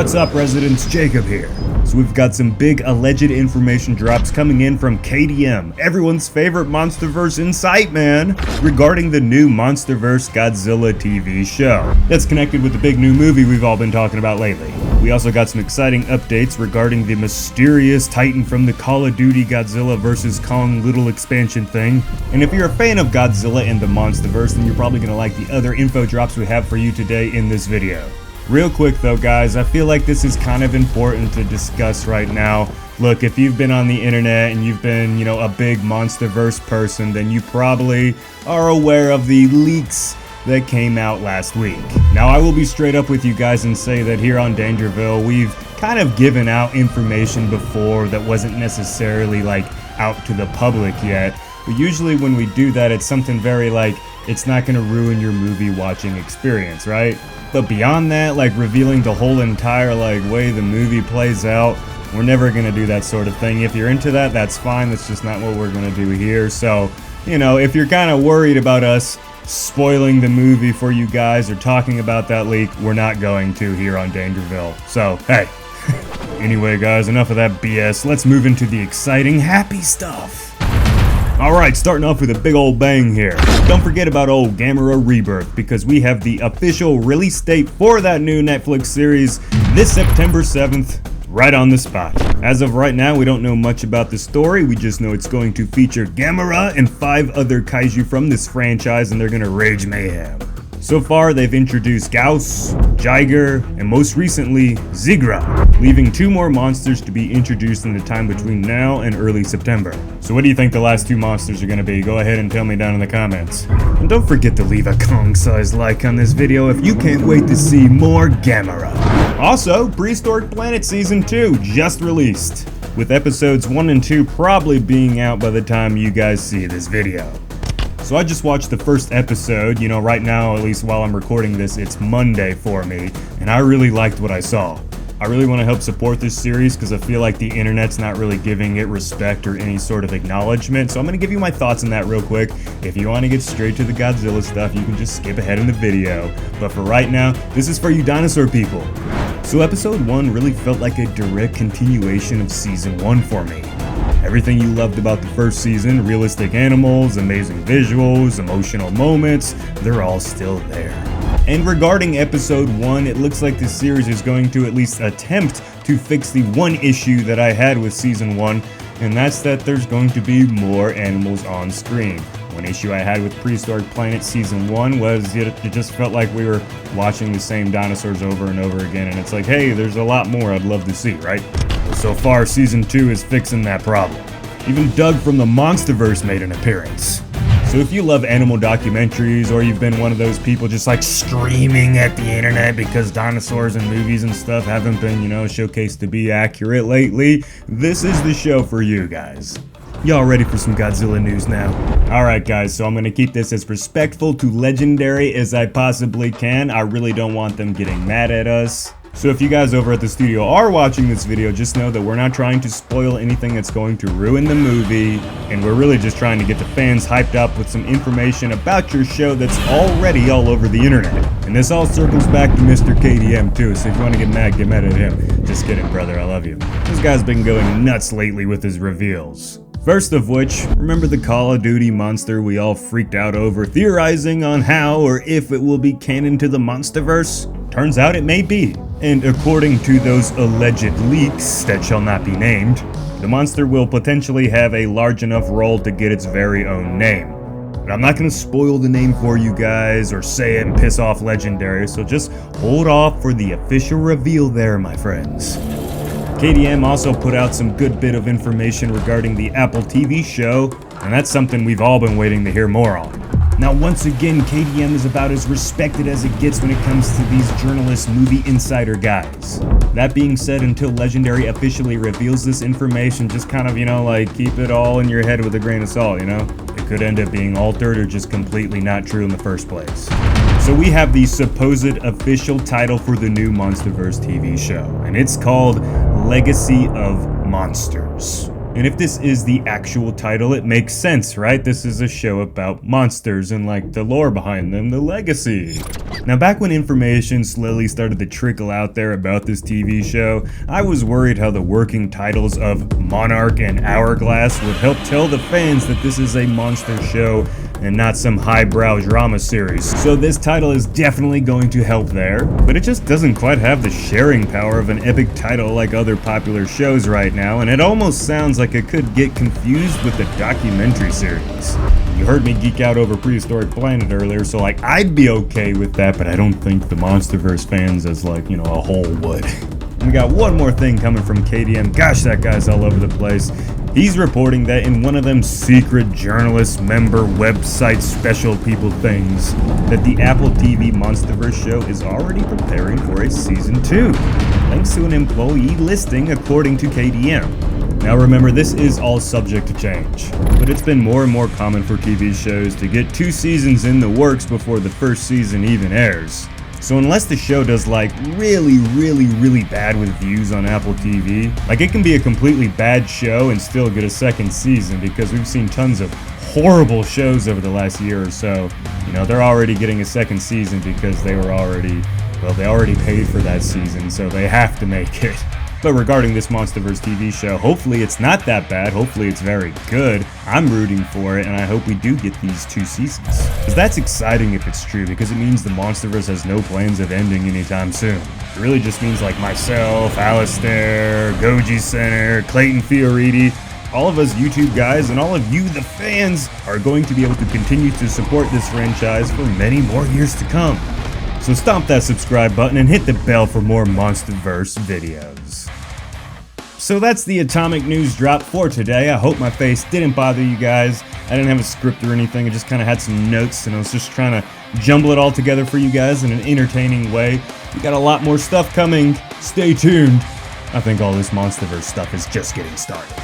What's up, residents? Jacob here. So we've got some big alleged information drops coming in from KDM, everyone's favorite Monsterverse insight man, regarding the new Monsterverse Godzilla TV show. That's connected with the big new movie we've all been talking about lately. We also got some exciting updates regarding the mysterious Titan from the Call of Duty Godzilla vs. Kong little expansion thing. And if you're a fan of Godzilla and the Monsterverse, then you're probably gonna like the other info drops we have for you today in this video. Real quick though, guys, I feel like this is kind of important to discuss right now. Look, if you've been on the internet and you've been, a big Monsterverse person, then you probably are aware of the leaks that came out last week. Now, I will be straight up with you guys and say that here on Dangerville, we've kind of given out information before that wasn't necessarily out to the public yet. But usually when we do that, it's something very it's not gonna ruin your movie watching experience, right? But beyond that, revealing the whole entire way the movie plays out, we're never gonna do that sort of thing. If you're into that, that's fine. That's just not what we're gonna do here. So, if you're kind of worried about us spoiling the movie for you guys or talking about that leak, we're not going to here on Dangerville. So, hey. Anyway, guys, enough of that BS. Let's move into the exciting, happy stuff. Alright, starting off with a big old bang here. Don't forget about old Gamera Rebirth, because we have the official release date for that new Netflix series this September 7th, right on the spot. As of right now, we don't know much about the story, we just know it's going to feature Gamera and 5 other kaiju from this franchise, and they're gonna rage mayhem. So far, they've introduced Gauss, Jiger, and most recently, Zigra, leaving 2 more monsters to be introduced in the time between now and early September. So what do you think the last 2 monsters are going to be? Go ahead and tell me down in the comments. And don't forget to leave a Kong-sized like on this video if you can't wait to see more Gamera. Also, Prehistoric Planet Season 2 just released, with episodes 1 and 2 probably being out by the time you guys see this video. So I just watched the first episode, right now, at least while I'm recording this, it's Monday for me, and I really liked what I saw. I really want to help support this series because I feel like the internet's not really giving it respect or any sort of acknowledgement, so I'm going to give you my thoughts on that real quick. If you want to get straight to the Godzilla stuff, you can just skip ahead in the video. But for right now, this is for you dinosaur people. So episode 1 really felt like a direct continuation of season 1 for me. Everything you loved about the first season, realistic animals, amazing visuals, emotional moments, they're all still there. And regarding episode 1, it looks like the series is going to at least attempt to fix the one issue that I had with season 1, and that's that there's going to be more animals on screen. One issue I had with Prehistoric Planet Season 1 was it just felt like we were watching the same dinosaurs over and over again, and it's like, hey, there's a lot more I'd love to see, right? Well, so far, Season 2 is fixing that problem. Even Doug from the Monsterverse made an appearance. So if you love animal documentaries, or you've been one of those people just screaming at the internet because dinosaurs and movies and stuff haven't been, showcased to be accurate lately, this is the show for you guys. Y'all ready for some Godzilla news now? Alright guys, so I'm gonna keep this as respectful to Legendary as I possibly can. I really don't want them getting mad at us. So if you guys over at the studio are watching this video, just know that we're not trying to spoil anything that's going to ruin the movie, and we're really just trying to get the fans hyped up with some information about your show that's already all over the internet. And this all circles back to Mr. KDM too, so if you want to get mad at him. Just kidding, brother, I love you. This guy's been going nuts lately with his reveals. First of which, remember the Call of Duty monster we all freaked out over, theorizing on how or if it will be canon to the Monsterverse? Turns out it may be. And according to those alleged leaks that shall not be named, the monster will potentially have a large enough role to get its very own name. But I'm not going to spoil the name for you guys or say it and piss off Legendary, so just hold off for the official reveal there, my friends. KDM also put out some good bit of information regarding the Apple TV show, and that's something we've all been waiting to hear more on. Now once again, KDM is about as respected as it gets when it comes to these journalist movie insider guys. That being said, until Legendary officially reveals this information, just kind of, keep it all in your head with a grain of salt, It could end up being altered or just completely not true in the first place. So we have the supposed official title for the new Monsterverse TV show, and it's called Legacy of Monsters. And if this is the actual title, it makes sense, right? This is a show about monsters and like the lore behind them, the legacy. Now, back when information slowly started to trickle out there about this TV show, I was worried how the working titles of Monarch and Hourglass would help tell the fans that this is a monster show and not some highbrow drama series. So this title is definitely going to help there, but it just doesn't quite have the sharing power of an epic title like other popular shows right now, and it almost sounds like it could get confused with the documentary series. You heard me geek out over Prehistoric Planet earlier, so like I'd be okay with that, but I don't think the Monsterverse fans as like, a whole would. We got one more thing coming from KDM. Gosh, that guy's all over the place. He's reporting that in one of them secret journalist member website special people things, that the Apple TV Monsterverse show is already preparing for a season 2, thanks to an employee listing according to KDM. Now remember, this is all subject to change, but it's been more and more common for TV shows to get 2 seasons in the works before the first season even airs. So unless the show does like really bad with views on Apple TV, like it can be a completely bad show and still get a second season, because we've seen tons of horrible shows over the last year or so. They're already getting a second season because they already paid for that season, so they have to make it. But regarding this Monsterverse TV show, hopefully it's not that bad, hopefully it's very good. I'm rooting for it, and I hope we do get these 2 seasons. Because that's exciting if it's true, because it means the Monsterverse has no plans of ending anytime soon. It really just means like myself, Alistair, Goji Center, Clayton Fioriti, all of us YouTube guys, and all of you, the fans, are going to be able to continue to support this franchise for many more years to come. So stomp that subscribe button and hit the bell for more Monsterverse videos. So that's the Atomic News drop for today. I hope my face didn't bother you guys. I didn't have a script or anything, I just kind of had some notes and I was just trying to jumble it all together for you guys in an entertaining way. We got a lot more stuff coming, stay tuned. I think all this Monsterverse stuff is just getting started.